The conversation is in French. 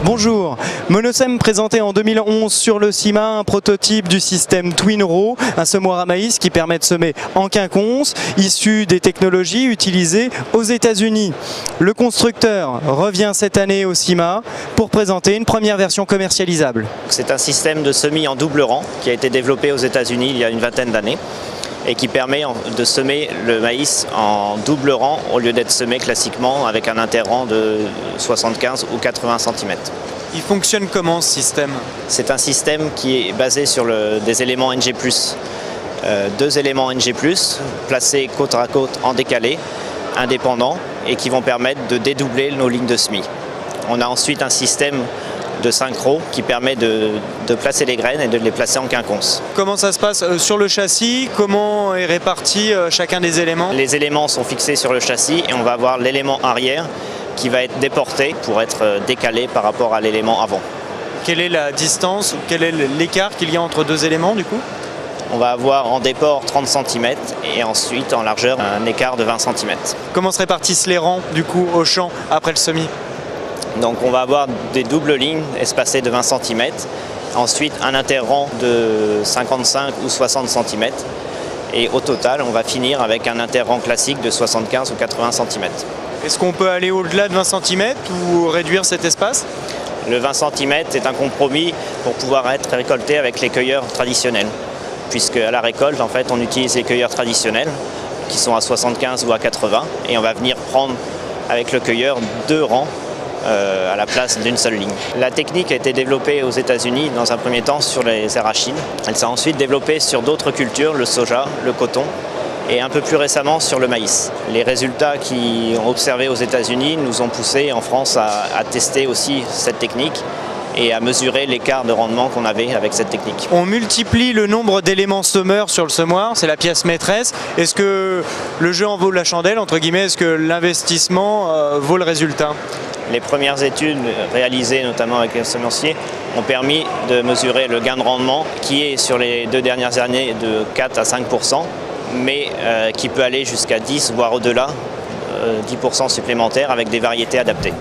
Bonjour, Monosem présenté en 2011 sur le CIMA un prototype du système Twin Row, un semoir à maïs qui permet de semer en quinconce, issu des technologies utilisées aux États-Unis. Le constructeur revient cette année au CIMA pour présenter une première version commercialisable. C'est un système de semis en double rang qui a été développé aux États-Unis il y a une vingtaine d'années et qui permet de semer le maïs en double rang au lieu d'être semé classiquement avec un interrang de 75 ou 80 cm. Il fonctionne comment ce système? C'est un système qui est basé sur des éléments NG+. Deux éléments NG+, placés côte à côte en décalé, indépendants, et qui vont permettre de dédoubler nos lignes de semis. On a ensuite un système de synchro qui permet de placer les graines et de les placer en quinconce. Comment ça se passe sur le châssis? Comment est réparti chacun des éléments? Les éléments sont fixés sur le châssis et on va avoir l'élément arrière qui va être déporté pour être décalé par rapport à l'élément avant. Quelle est la distance ou quel est l'écart qu'il y a entre deux éléments du coup? On va avoir en déport 30 cm et ensuite en largeur un écart de 20 cm. Comment se répartissent les rangs du coup au champ après le semis? Donc on va avoir des doubles lignes espacées de 20 cm, ensuite un interrang de 55 ou 60 cm et au total on va finir avec un interrang classique de 75 ou 80 cm. Est-ce qu'on peut aller au-delà de 20 cm ou réduire cet espace? Le 20 cm est un compromis pour pouvoir être récolté avec les cueilleurs traditionnels, puisque à la récolte en fait on utilise les cueilleurs traditionnels qui sont à 75 ou à 80 et on va venir prendre avec le cueilleur deux rangs à la place d'une seule ligne. La technique a été développée aux États-Unis dans un premier temps sur les arachides. Elle s'est ensuite développée sur d'autres cultures, le soja, le coton et un peu plus récemment sur le maïs. Les résultats qui ont observés aux États-Unis nous ont poussé en France à tester aussi cette technique et à mesurer l'écart de rendement qu'on avait avec cette technique. On multiplie le nombre d'éléments semeurs sur le semoir, c'est la pièce maîtresse. Est-ce que le jeu en vaut la chandelle, entre guillemets, est-ce que l'investissement vaut le résultat? Les premières études réalisées notamment avec les semenciers ont permis de mesurer le gain de rendement qui est sur les 2 dernières années de 4 à 5%, mais qui peut aller jusqu'à 10 voire au-delà, 10% supplémentaires avec des variétés adaptées.